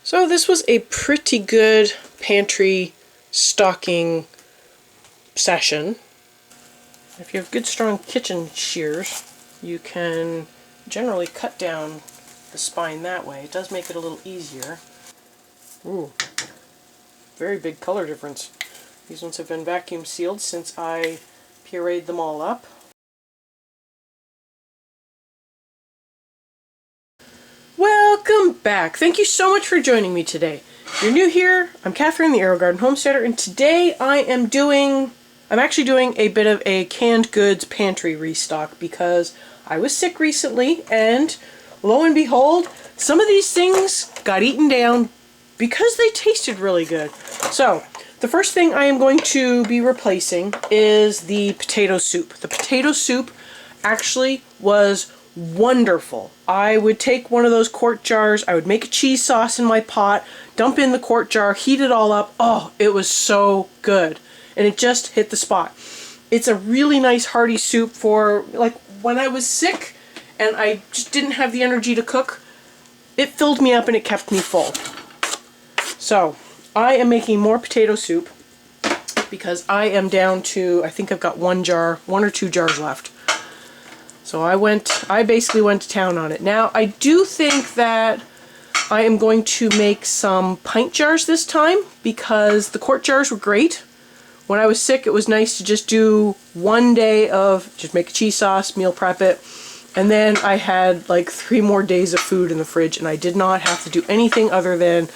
So this was a pretty good pantry stocking session. If you have good strong kitchen shears, you can generally cut down the spine that way. It does make it a little easier. Ooh, very big color difference. These ones have been vacuum sealed since I pureed them all up. Welcome back. Thank you so much for joining me today. If you're new here, I'm Catherine, the Aerogarden homesteader, and today I'm actually doing a bit of a canned goods pantry restock because I was sick recently, and lo and behold, some of these things got eaten down because they tasted really good. So, the first thing I am going to be replacing is the potato soup. The potato soup actually was wonderful. I would take one of those quart jars, I would make a cheese sauce in my pot, dump in the quart jar, heat it all up. Oh, it was so good. And it just hit the spot. It's a really nice hearty soup for, like, when I was sick and I just didn't have the energy to cook. It filled me up and it kept me full. So, I am making more potato soup because I am down to, I think I've got one or two jars left. So I basically went to town on it. Now, I do think that I am going to make some pint jars this time because the quart jars were great. When I was sick, it was nice to just do one day of just make a cheese sauce, meal prep it, and then I had like 3 more days of food in the fridge, and I did not have to do anything other than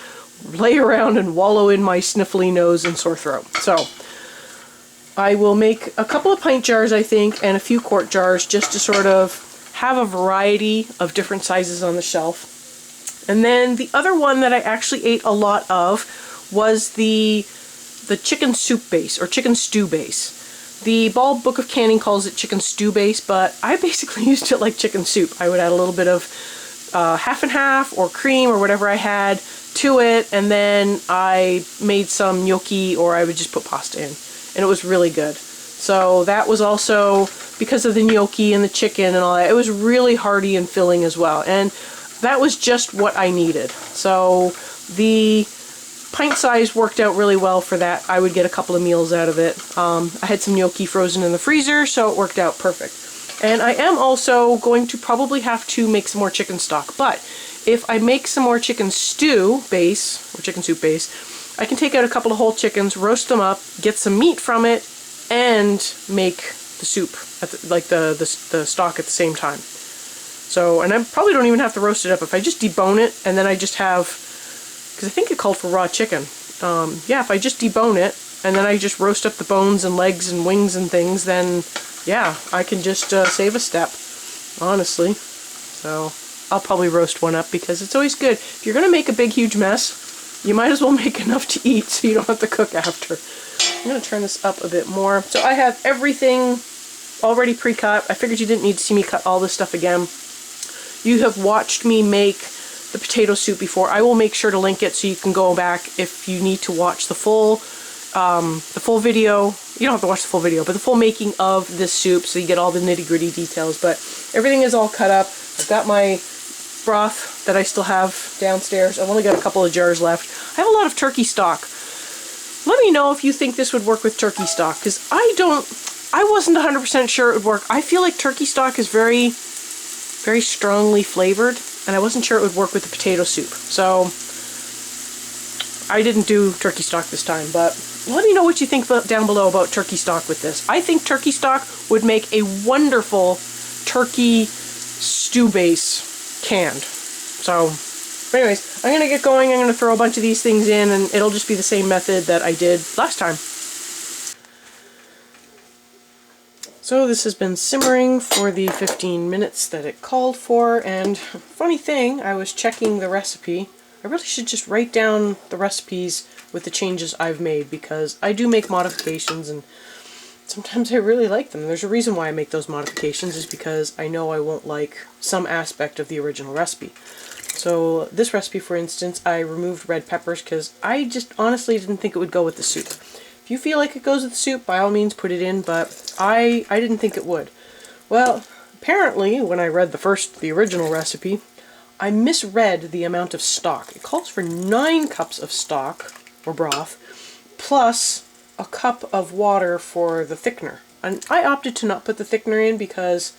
lay around and wallow in my sniffly nose and sore throat. So I will make a couple of pint jars, I think, and a few quart jars just to sort of have a variety of different sizes on the shelf. And then the other one that I actually ate a lot of was the chicken soup base, or chicken stew base. The Bald Book of Canning calls it chicken stew base, but I basically used it like chicken soup. I would add a little bit of half and half or cream or whatever I had to it, and then I made some gnocchi, or I would just put pasta in. And it was really good. So that was also, because of the gnocchi and the chicken and all that, it was really hearty and filling as well. And that was just what I needed. So the pint size worked out really well for that. I would get a couple of meals out of it. I had some gnocchi frozen in the freezer, so it worked out perfect. And I am also going to probably have to make some more chicken stock. But if I make some more chicken stew base, or chicken soup base, I can take out a couple of whole chickens, roast them up, get some meat from it, and make the soup, the stock at the same time. So, and I probably don't even have to roast it up. If I just debone it, and then I just have, because I think it called for raw chicken. Yeah, if I just debone it, and then I just roast up the bones and legs and wings and things, then yeah, I can just save a step, honestly. So, I'll probably roast one up because it's always good. If you're going to make a big, huge mess, you might as well make enough to eat so you don't have to cook after. I'm going to turn this up a bit more. So I have everything already pre-cut. I figured you didn't need to see me cut all this stuff again. You have watched me make the potato soup before. I will make sure to link it so you can go back if you need to watch the full video. You don't have to watch the full video, but the full making of this soup so you get all the nitty-gritty details. But everything is all cut up. I've got my broth that I still have downstairs. I've only got a couple of jars left. I have a lot of turkey stock. Let me know if you think this would work with turkey stock, because I wasn't 100% sure it would work. I feel like turkey stock is very, very strongly flavored, and I wasn't sure it would work with the potato soup. So I didn't do turkey stock this time, but let me know what you think down below about turkey stock with this. I think turkey stock would make a wonderful turkey stew base canned. So anyways, I'm going to get going. I'm going to throw a bunch of these things in, and it'll just be the same method that I did last time. So this has been simmering for the 15 minutes that it called for, and funny thing, I was checking the recipe. I really should just write down the recipes with the changes I've made, because I do make modifications, and sometimes I really like them. There's a reason why I make those modifications, is because I know I won't like some aspect of the original recipe. So this recipe, for instance, I removed red peppers because I just honestly didn't think it would go with the soup. If you feel like it goes with the soup, by all means put it in, but I didn't think it would. Well, apparently when I read the original recipe, I misread the amount of stock. It calls for 9 cups of stock, or broth, plus a cup of water for the thickener. And I opted to not put the thickener in because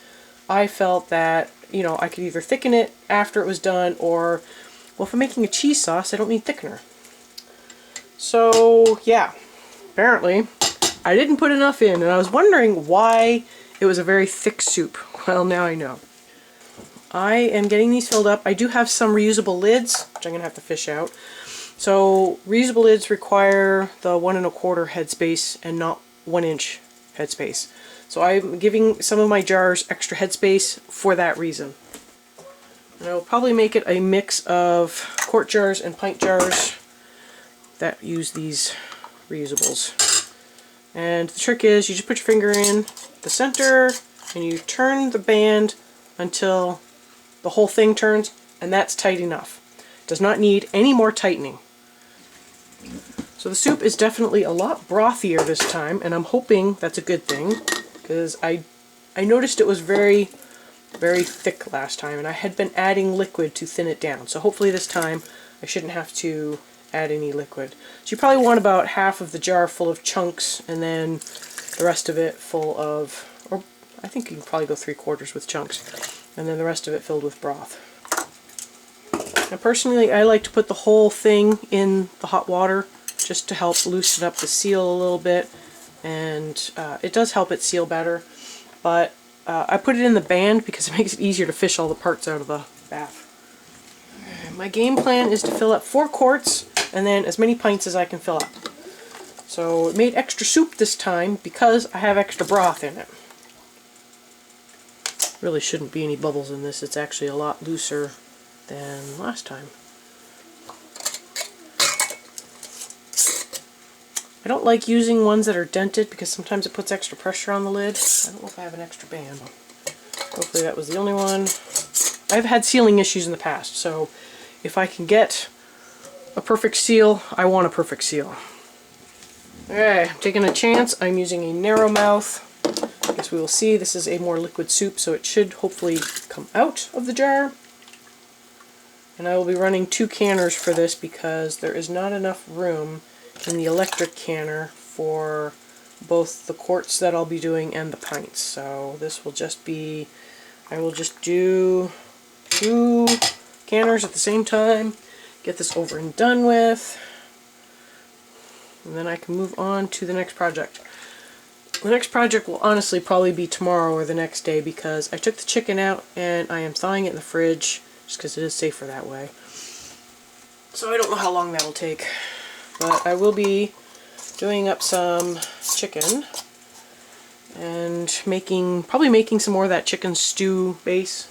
I felt that, you know, I could either thicken it after it was done, or, well, if I'm making a cheese sauce, I don't need thickener. So, yeah, apparently I didn't put enough in, and I was wondering why it was a very thick soup. Well, now I know. I am getting these filled up. I do have some reusable lids, which I'm going to have to fish out. So reusable lids require the 1 1/4 headspace and not 1 inch headspace. So I'm giving some of my jars extra headspace for that reason. And I will probably make it a mix of quart jars and pint jars that use these reusables. And the trick is you just put your finger in the center and you turn the band until the whole thing turns, and that's tight enough. It does not need any more tightening. So the soup is definitely a lot brothier this time, and I'm hoping that's a good thing, because I noticed it was very, very thick last time, and I had been adding liquid to thin it down. So hopefully this time I shouldn't have to add any liquid. So you probably want about half of the jar full of chunks, and then the rest of it full of, or I think you can probably go 3/4 with chunks, and then the rest of it filled with broth. Now personally, I like to put the whole thing in the hot water just to help loosen up the seal a little bit, and it does help it seal better, but I put it in the band because it makes it easier to fish all the parts out of the bath. My game plan is to fill up 4 quarts and then as many pints as I can fill up. So it made extra soup this time because I have extra broth in it. Really shouldn't be any bubbles in this. It's actually a lot looser than last time. I don't like using ones that are dented because sometimes it puts extra pressure on the lid. I don't know if I have an extra band. Hopefully that was the only one. I've had sealing issues in the past, so if I can get a perfect seal, I want a perfect seal. Okay, I'm taking a chance. I'm using a narrow mouth. I guess we will see. This is a more liquid soup, so it should hopefully come out of the jar. And I will be running 2 canners for this because there is not enough room in the electric canner for both the quarts that I'll be doing and the pints. So this will just be, I will just do 2 canners at the same time, get this over and done with, and then I can move on to the next project. The next project will honestly probably be tomorrow or the next day because I took the chicken out and I am thawing it in the fridge just because it is safer that way. So I don't know how long that'll take, but I will be doing up some chicken and probably making some more of that chicken stew base.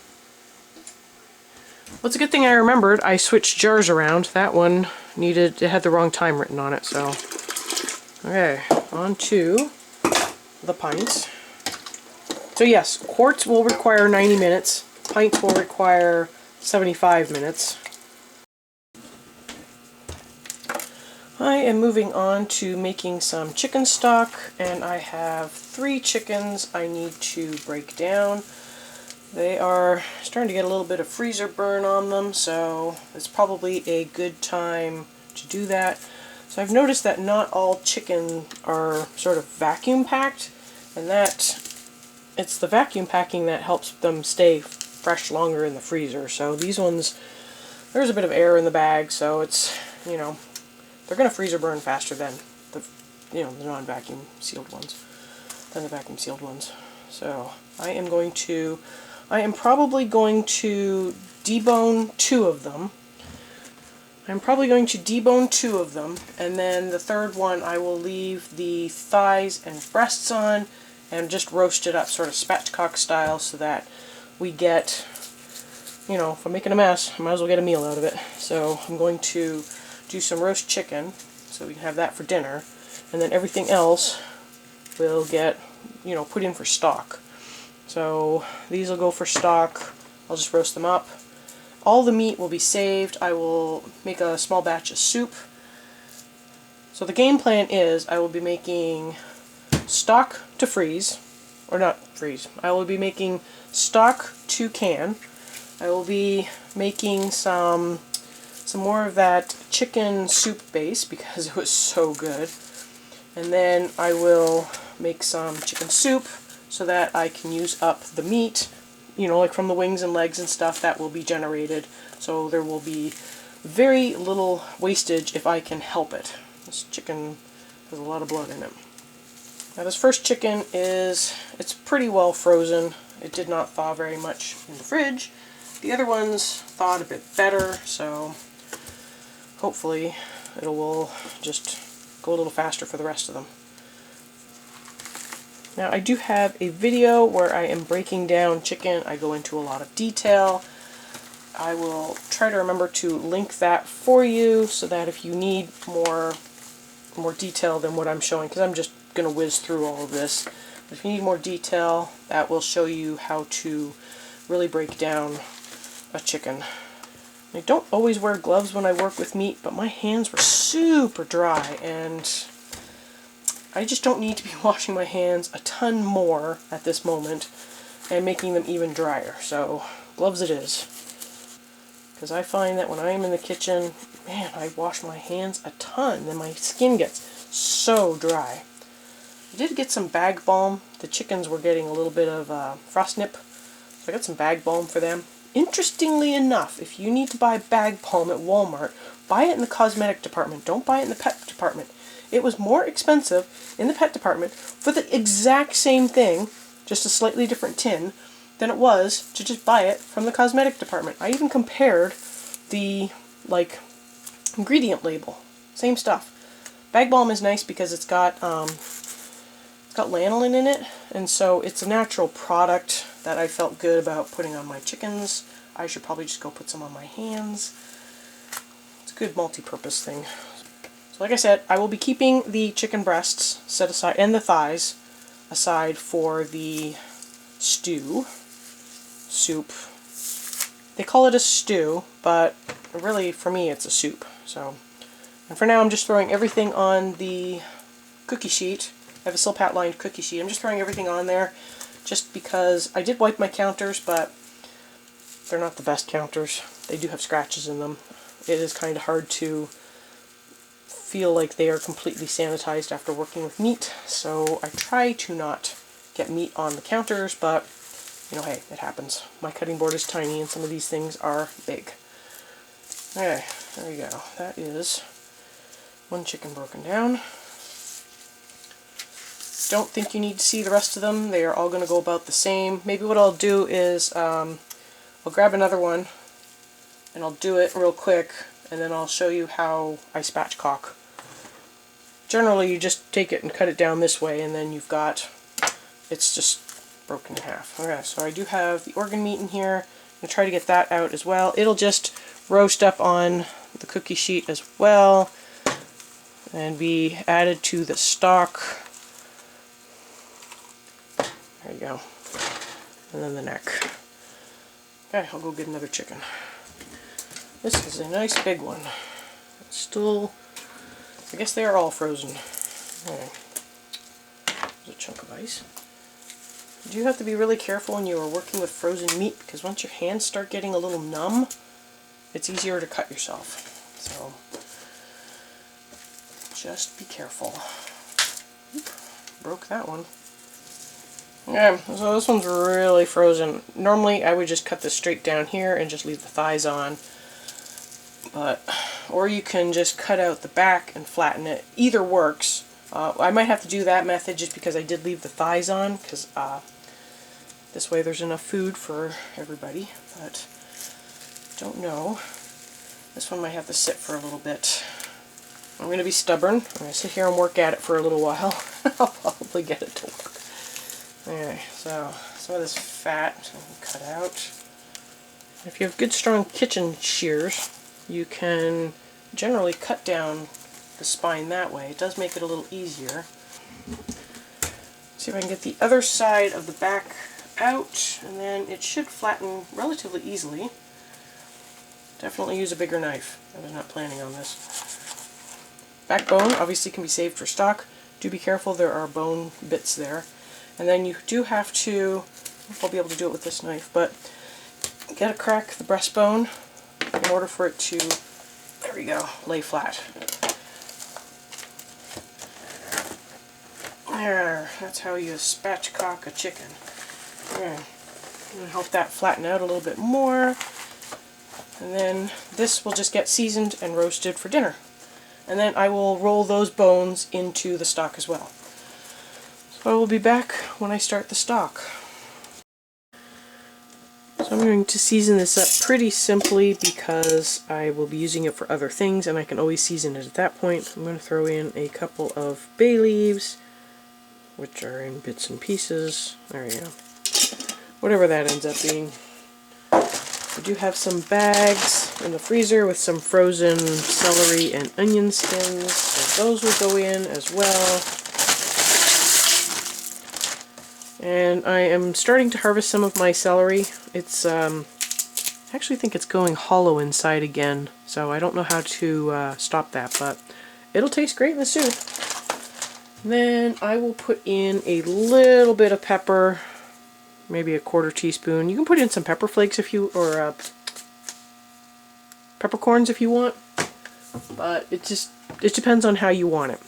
Well, it's a good thing I remembered. I switched jars around. That one it had the wrong time written on it, so. Okay, on to the pints. So yes, quarts will require 90 minutes. Pints will require 75 minutes. I am moving on to making some chicken stock, and I have 3 chickens I need to break down. They are starting to get a little bit of freezer burn on them, so it's probably a good time to do that. So I've noticed that not all chicken are sort of vacuum packed, and that it's the vacuum packing that helps them stay fresh longer in the freezer. So these ones, there's a bit of air in the bag, so it's, you know, they're going to freezer burn faster than the non-vacuum sealed ones, So I am probably going to debone 2 of them. And then the third one I will leave the thighs and breasts on and just roast it up sort of spatchcock style so that we get, if I'm making a mess, I might as well get a meal out of it. So I'm going to do some roast chicken so we can have that for dinner, and then everything else will get, put in for stock. So these will go for stock. I'll just roast them up. All the meat will be saved. I will make a small batch of soup. So the game plan is I will be making stock to freeze, or not freeze. I will be making stock to can, I will be making some more of that chicken soup base because it was so good. And then I will make some chicken soup so that I can use up the meat, like from the wings and legs and stuff that will be generated. So there will be very little wastage if I can help it. This chicken has a lot of blood in it. Now this first chicken it's pretty well frozen. It did not thaw very much in the fridge. The other ones thawed a bit better, so hopefully it will just go a little faster for the rest of them. Now I do have a video where I am breaking down chicken. I go into a lot of detail. I will try to remember to link that for you so that if you need more detail than what I'm showing, because I'm just going to whiz through all of this. But if you need more detail, that will show you how to really break down a chicken. I don't always wear gloves when I work with meat, but my hands were super dry, and I just don't need to be washing my hands a ton more at this moment and making them even drier. So gloves it is. Because I find that when I am in the kitchen, man, I wash my hands a ton, and my skin gets so dry. I did get some bag balm. The chickens were getting a little bit of frost nip, so I got some bag balm for them. Interestingly enough, if you need to buy bag balm at Walmart, buy it in the cosmetic department. Don't buy it in the pet department. It was more expensive in the pet department for the exact same thing, just a slightly different tin, than it was to just buy it from the cosmetic department. I even compared the ingredient label. Same stuff. Bag balm is nice because it's got lanolin in it, and so it's a natural product that I felt good about putting on my chickens. I should probably just go put some on my hands. It's a good multi-purpose thing. So like I said, I will be keeping the chicken breasts set aside and the thighs aside for the soup. They call it a stew, but really for me it's a soup. So, and for now I'm just throwing everything on the cookie sheet. I have a Silpat lined cookie sheet. I'm just throwing everything on there just because I did wipe my counters, but they're not the best counters. They do have scratches in them. It is kind of hard to feel like they are completely sanitized after working with meat, so I try to not get meat on the counters, but hey, it happens. My cutting board is tiny and some of these things are big. Okay, there you go. That is one chicken broken down. Don't think you need to see the rest of them. They are all going to go about the same. Maybe what I'll do is I'll grab another one and I'll do it real quick, and then I'll show you how I spatchcock. Generally you just take it and cut it down this way, and then you've got, it's just broken in half. Okay, so I do have the organ meat in here. I'm going to try to get that out as well. It'll just roast up on the cookie sheet as well and be added to the stock. There you go. And then the neck. Okay, I'll go get another chicken. This is a nice big one. It's still, I guess they are all frozen. Okay. There's a chunk of ice. You do have to be really careful when you are working with frozen meat, because once your hands start getting a little numb, it's easier to cut yourself. So, just be careful. Oop, broke that one. Yeah, so this one's really frozen. Normally I would just cut this straight down here and just leave the thighs on. Or you can just cut out the back and flatten it. Either works. I might have to do that method just because I did leave the thighs on, because this way there's enough food for everybody. But don't know. This one might have to sit for a little bit. I'm going to be stubborn. I'm going to sit here and work at it for a little while. I'll probably get it to work. Okay, so some of this fat I can cut out. If you have good strong kitchen shears, you can generally cut down the spine that way. It does make it a little easier. See if I can get the other side of the back out, and then it should flatten relatively easily. Definitely use a bigger knife. I was not planning on this. Backbone obviously can be saved for stock. Do be careful, there are bone bits there. And then you do have to, I'll be able to do it with this knife, but gotta crack the breastbone in order for it to, there we go, lay flat. There, that's how you spatchcock a chicken. There. I'm going to help that flatten out a little bit more. And then this will just get seasoned and roasted for dinner. And then I will roll those bones into the stock as well. So I will be back when I start the stock. So I'm going to season this up pretty simply because I will be using it for other things and I can always season it at that point. I'm going to throw in a couple of bay leaves, which are in bits and pieces. There you go. Whatever that ends up being. I do have some bags in the freezer with some frozen celery and onion skins, so those will go in as well. And I am starting to harvest some of my celery. It's, I actually think it's going hollow inside again, so I don't know how to stop that, but it'll taste great in the soup. And then I will put in a little bit of pepper, maybe a 1/4 teaspoon. You can put in some pepper flakes if you, or peppercorns if you want, but it depends on how you want it.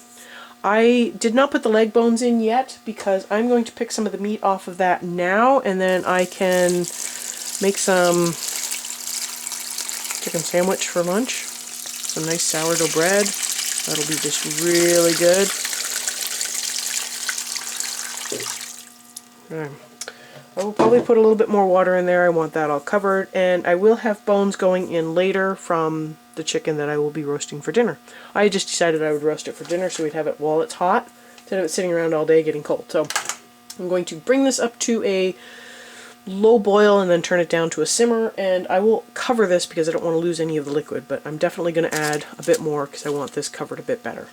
I did not put the leg bones in yet because I'm going to pick some of the meat off of that now, and then I can make some chicken sandwich for lunch. Some nice sourdough bread. That'll be just really good. Okay. I will probably put a little bit more water in there. I want that all covered, and I will have bones going in later from the chicken that I will be roasting for dinner. I just decided I would roast it for dinner so we'd have it while it's hot instead of it sitting around all day getting cold. So I'm going to bring this up to a low boil and then turn it down to a simmer, and I will cover this because I don't want to lose any of the liquid, but I'm definitely going to add a bit more because I want this covered a bit better.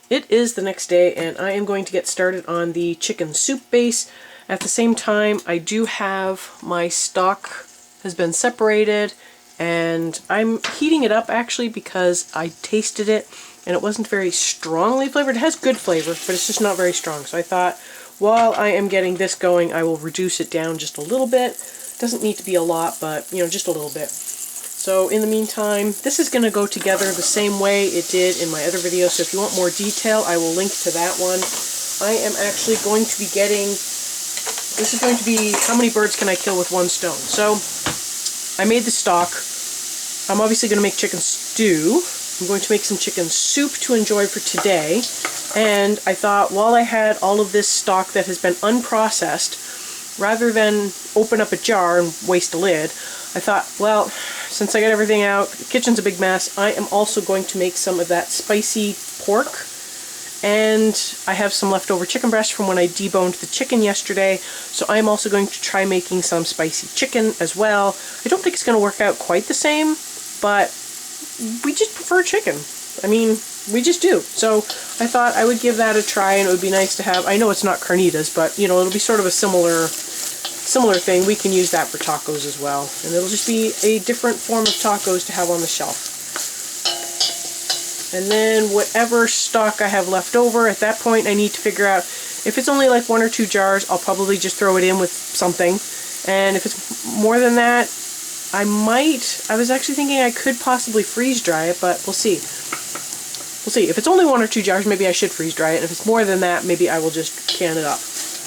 It is the next day and I am going to get started on the chicken soup base. At the same time, I do have my stock has been separated and I'm heating it up actually because I tasted it and it wasn't very strongly flavored. It has good flavor, but it's just not very strong. So I thought while I am getting this going, I will reduce it down just a little bit. It doesn't need to be a lot, but you know, just a little bit. So in the meantime, this is going to go together the same way it did in my other video, so if you want more detail, I will link to that one. I am actually going to be getting, this is going to be how many birds can I kill with one stone. So I made the stock. I'm obviously going to make chicken stew. I'm going to make some chicken soup to enjoy for today. And I thought while I had all of this stock that has been unprocessed, rather than open up a jar and waste a lid, I thought, well, since I got everything out, the kitchen's a big mess, I am also going to make some of that spicy pork. And I have some leftover chicken breast from when I deboned the chicken yesterday, so I'm also going to try making some spicy chicken as well. I don't think it's going to work out quite the same, but we just prefer chicken. I mean, we just do. So I thought I would give that a try, and it would be nice to have, I know it's not carnitas, but you know, it'll be sort of a similar thing. We can use that for tacos as well, and it'll just be a different form of tacos to have on the shelf. And then whatever stock I have left over, at that point I need to figure out, if it's only like 1 or 2 jars, I'll probably just throw it in with something, and if it's more than that, I was actually thinking I could possibly freeze dry it, but we'll see. We'll see. If it's only 1 or 2 jars, maybe I should freeze dry it, and if it's more than that, maybe I will just can it up.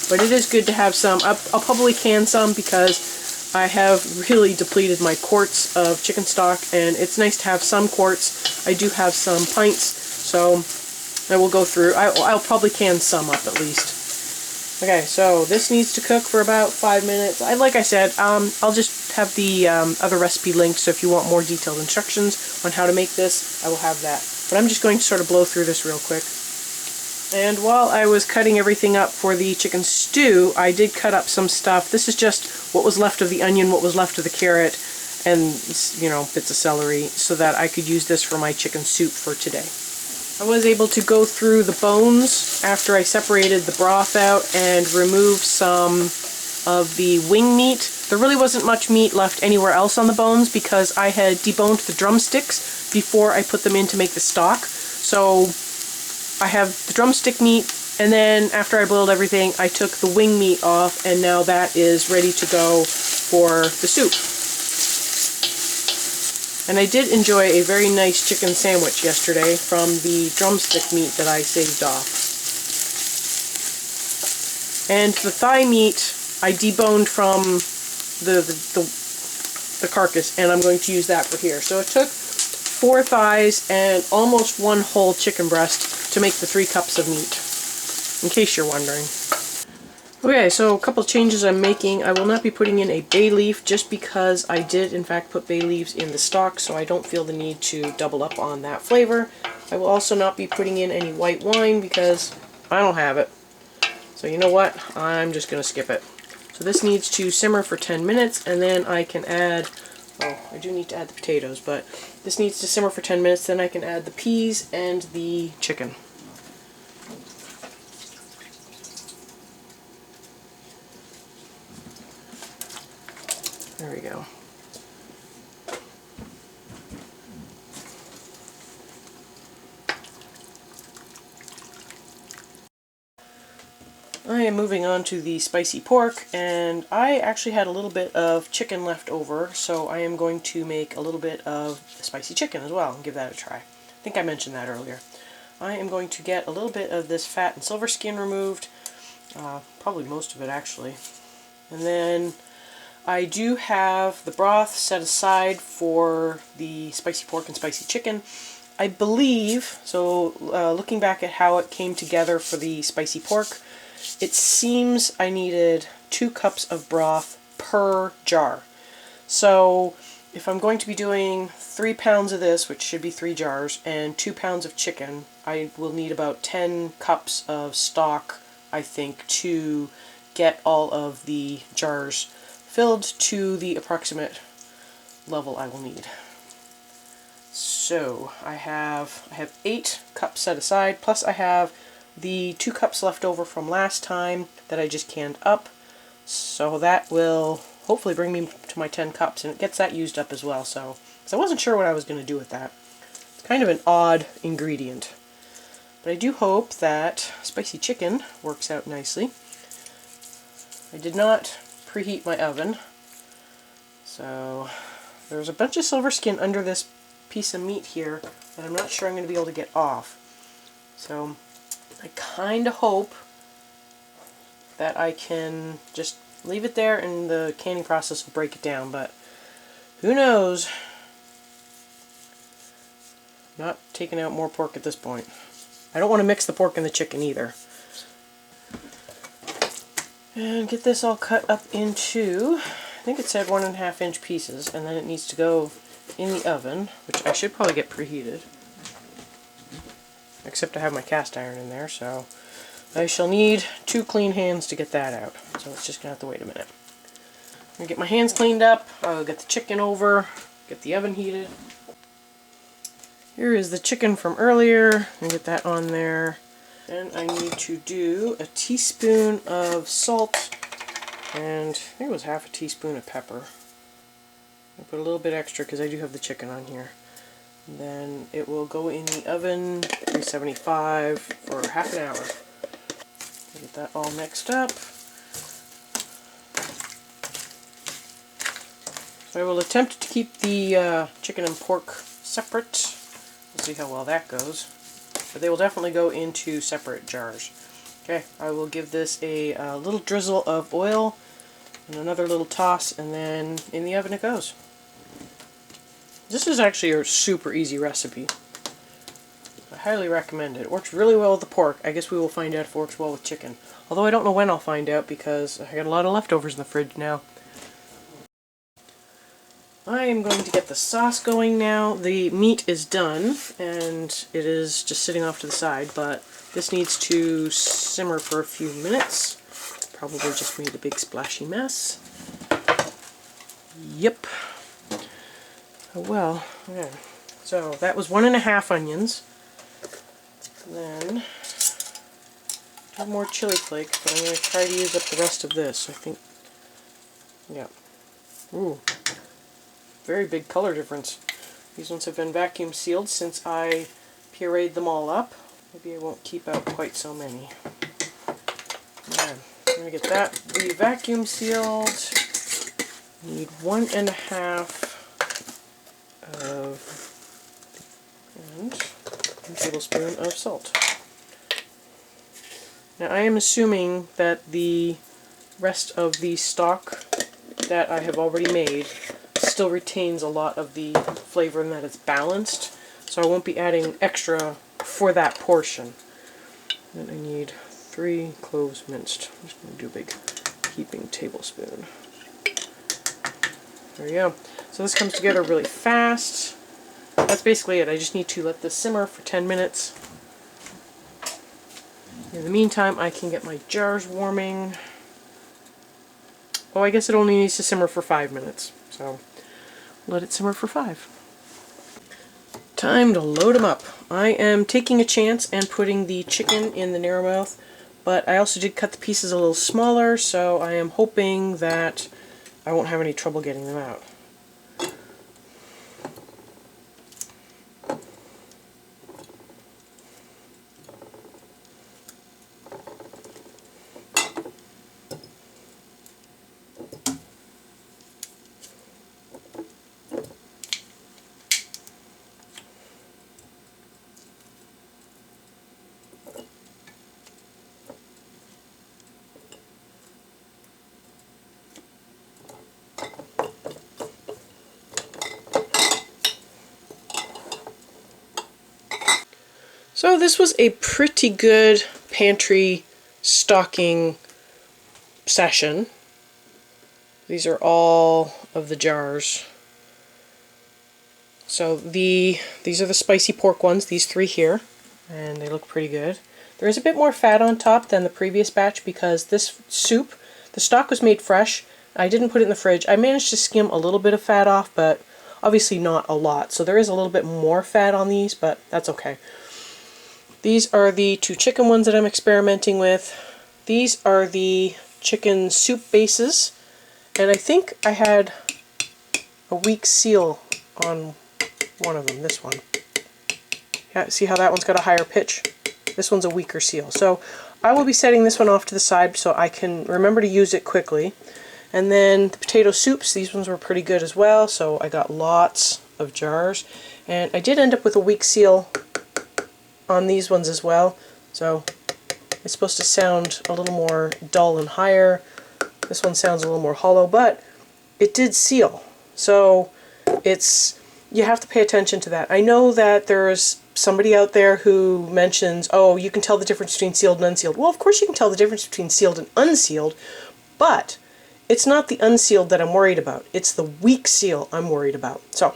But it is good to have some. I'll probably can some because I have really depleted my quarts of chicken stock, and it's nice to have some quarts. I do have some pints, so I will go through. I'll probably can some up at least. Okay, so this needs to cook for about 5 minutes. Like I said, I'll just have the other recipe linked, so if you want more detailed instructions on how to make this, I will have that. But I'm just going to sort of blow through this real quick. And while I was cutting everything up for the chicken stew, I did cut up some stuff. This is just what was left of the onion, what was left of the carrot, and, you know, bits of celery, so that I could use this for my chicken soup for today. I was able to go through the bones after I separated the broth out and remove some of the wing meat. There really wasn't much meat left anywhere else on the bones because I had deboned the drumsticks before I put them in to make the stock. So I have the drumstick meat, and then after I boiled everything, I took the wing meat off, and now that is ready to go for the soup. And I did enjoy a very nice chicken sandwich yesterday from the drumstick meat that I saved off. And the thigh meat I deboned from the carcass, and I'm going to use that for here. So it took 4 thighs and almost 1 whole chicken breast to make the 3 cups of meat, in case you're wondering. Okay, so a couple of changes I'm making. I will not be putting in a bay leaf just because I did in fact put bay leaves in the stock, so I don't feel the need to double up on that flavor. I will also not be putting in any white wine because I don't have it. So you know what? I'm just going to skip it. So this needs to simmer for 10 minutes, and then I can add, oh, I do need to add the potatoes, but this needs to simmer for 10 minutes, then I can add the peas and the chicken. There we go. I am moving on to the spicy pork, and I actually had a little bit of chicken left over, so I am going to make a little bit of spicy chicken as well and give that a try. I think I mentioned that earlier. I am going to get a little bit of this fat and silver skin removed, probably most of it actually, and then I do have the broth set aside for the spicy pork and spicy chicken. I believe, so looking back at how it came together for the spicy pork, it seems I needed 2 cups of broth per jar. So if I'm going to be doing 3 pounds of this, which should be 3 jars, and 2 pounds of chicken, I will need about 10 cups of stock, I think, to get all of the jars filled to the approximate level I will need. So I have 8 cups set aside, plus I have the 2 cups left over from last time that I just canned up, so that will hopefully bring me to my 10 cups, and it gets that used up as well. So I wasn't sure what I was going to do with that. It's kind of an odd ingredient, but I do hope that spicy chicken works out nicely. I did not preheat my oven, so there's a bunch of silver skin under this piece of meat here that I'm not sure I'm going to be able to get off. So I kind of hope that I can just leave it there and the canning process will break it down, but who knows? Not taking out more pork at this point. I don't want to mix the pork and the chicken either. And get this all cut up into, I think it said 1.5 inch pieces, and then it needs to go in the oven, which I should probably get preheated. Except I have my cast iron in there, so I shall need 2 clean hands to get that out. So it's just going to have to wait a minute. I'm going to get my hands cleaned up, I'll get the chicken over, get the oven heated. Here is the chicken from earlier, and get that on there. Then I need to do a teaspoon of salt, and I think it was half a teaspoon of pepper. I put a little bit extra because I do have the chicken on here. Then it will go in the oven, 375, for half an hour. Get that all mixed up. I will attempt to keep the chicken and pork separate. We'll see how well that goes. But they will definitely go into separate jars. Okay, I will give this a little drizzle of oil and another little toss, and then in the oven it goes. This is actually a super easy recipe. I highly recommend it. It works really well with the pork. I guess we will find out if it works well with chicken. Although I don't know when I'll find out because I got a lot of leftovers in the fridge now. I am going to get the sauce going now. The meat is done and it is just sitting off to the side, but this needs to simmer for a few minutes. Probably just made a big splashy mess. Yep. Oh well, okay. So that was 1.5 onions. Then I have more chili flakes, but I'm going to try to use up the rest of this. I think, yeah. Ooh, very big color difference. These ones have been vacuum sealed since I pureed them all up. Maybe I won't keep out quite so many. Okay, I'm going to get that vacuum sealed. Need 1.5 of and 1 tablespoon of salt. Now I am assuming that the rest of the stock that I have already made still retains a lot of the flavor and that it's balanced, so I won't be adding extra for that portion. Then I need 3 cloves minced. I'm just going to do a big heaping tablespoon. There you go. So this comes together really fast. That's basically it. I just need to let this simmer for 10 minutes. In the meantime, I can get my jars warming. Oh, I guess it only needs to simmer for 5 minutes. So let it simmer for 5. Time to load them up. I am taking a chance and putting the chicken in the narrow mouth, but I also did cut the pieces a little smaller, so I am hoping that I won't have any trouble getting them out. So this was a pretty good pantry stocking session. These are all of the jars. So these are the spicy pork ones, these 3 here, and they look pretty good. There is a bit more fat on top than the previous batch because this soup, the stock was made fresh. I didn't put it in the fridge. I managed to skim a little bit of fat off, but obviously not a lot. So there is a little bit more fat on these, but that's okay. These are the 2 chicken ones that I'm experimenting with. These are the chicken soup bases, and I think I had a weak seal on one of them, this one. Yeah, see how that one's got a higher pitch? This one's a weaker seal. So I will be setting this one off to the side so I can remember to use it quickly. And then the potato soups, these ones were pretty good as well, so I got lots of jars. And I did end up with a weak seal on these ones as well, so it's supposed to sound a little more dull and higher. This one sounds a little more hollow, but it did seal, so you have to pay attention to that. I know that there's somebody out there who mentions, oh, you can tell the difference between sealed and unsealed. Well, of course you can tell the difference between sealed and unsealed, but it's not the unsealed that I'm worried about. It's the weak seal I'm worried about. So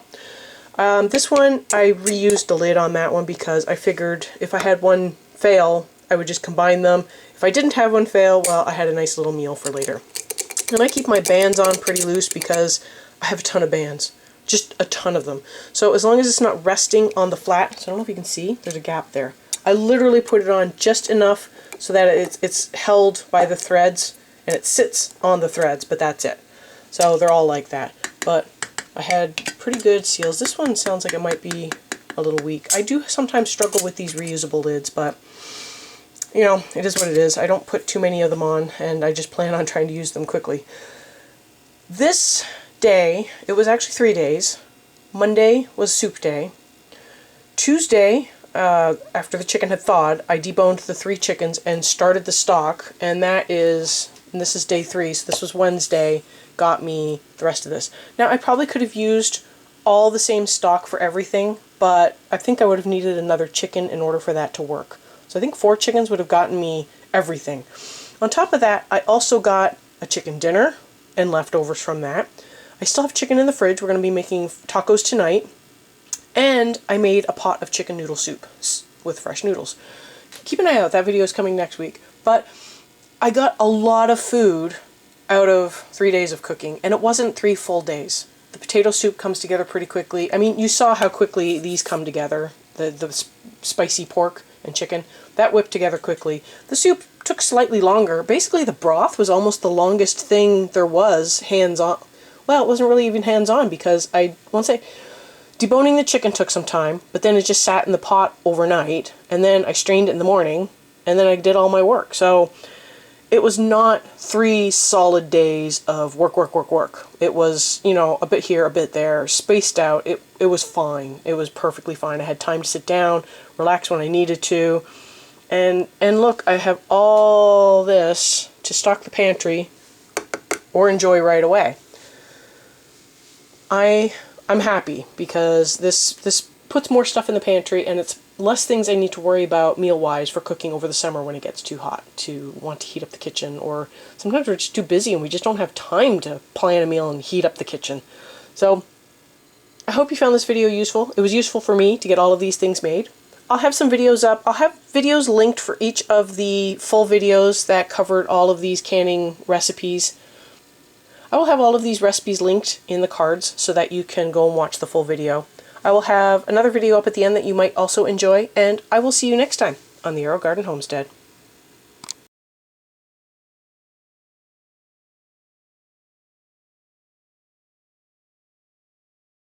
this one, I reused the lid on that one because I figured if I had one fail, I would just combine them. If I didn't have one fail, well, I had a nice little meal for later. And I keep my bands on pretty loose because I have a ton of bands. Just a ton of them. So as long as it's not resting on the flat, so I don't know if you can see, there's a gap there. I literally put it on just enough so that it's held by the threads and it sits on the threads, but that's it. So they're all like that. But I had pretty good seals. This one sounds like it might be a little weak. I do sometimes struggle with these reusable lids, but you know, it is what it is. I don't put too many of them on, and I just plan on trying to use them quickly. This day, it was actually 3 days. Monday was soup day. Tuesday, after the chicken had thawed, I deboned the 3 chickens and started the stock, and this is day 3, so this was Wednesday, got me the rest of this. Now, I probably could have used all the same stock for everything, but I think I would have needed another chicken in order for that to work. So I think 4 chickens would have gotten me everything. On top of that, I also got a chicken dinner and leftovers from that. I still have chicken in the fridge. We're going to be making tacos tonight. And I made a pot of chicken noodle soup with fresh noodles. Keep an eye out. That video is coming next week. But I got a lot of food out of 3 days of cooking, and it wasn't 3 full days. The potato soup comes together pretty quickly. I mean, you saw how quickly these come together. The spicy pork and chicken, that whipped together quickly. The soup took slightly longer. Basically, the broth was almost the longest thing there was hands-on. Well, it wasn't really even hands-on because deboning the chicken took some time, but then it just sat in the pot overnight, and then I strained it in the morning, and then I did all my work. So it was not 3 solid days of work, work, work, work. It was, you know, a bit here, a bit there, spaced out. It was fine. It was perfectly fine. I had time to sit down, relax when I needed to. And look, I have all this to stock the pantry or enjoy right away. I'm happy because this puts more stuff in the pantry, and it's less things I need to worry about meal-wise for cooking over the summer when it gets too hot to want to heat up the kitchen, or sometimes we're just too busy and we just don't have time to plan a meal and heat up the kitchen. So I hope you found this video useful. It was useful for me to get all of these things made. I'll have some videos up. I'll have videos linked for each of the full videos that covered all of these canning recipes. I will have all of these recipes linked in the cards so that you can go and watch the full video. I will have another video up at the end that you might also enjoy, and I will see you next time on the Aerogarden Homestead.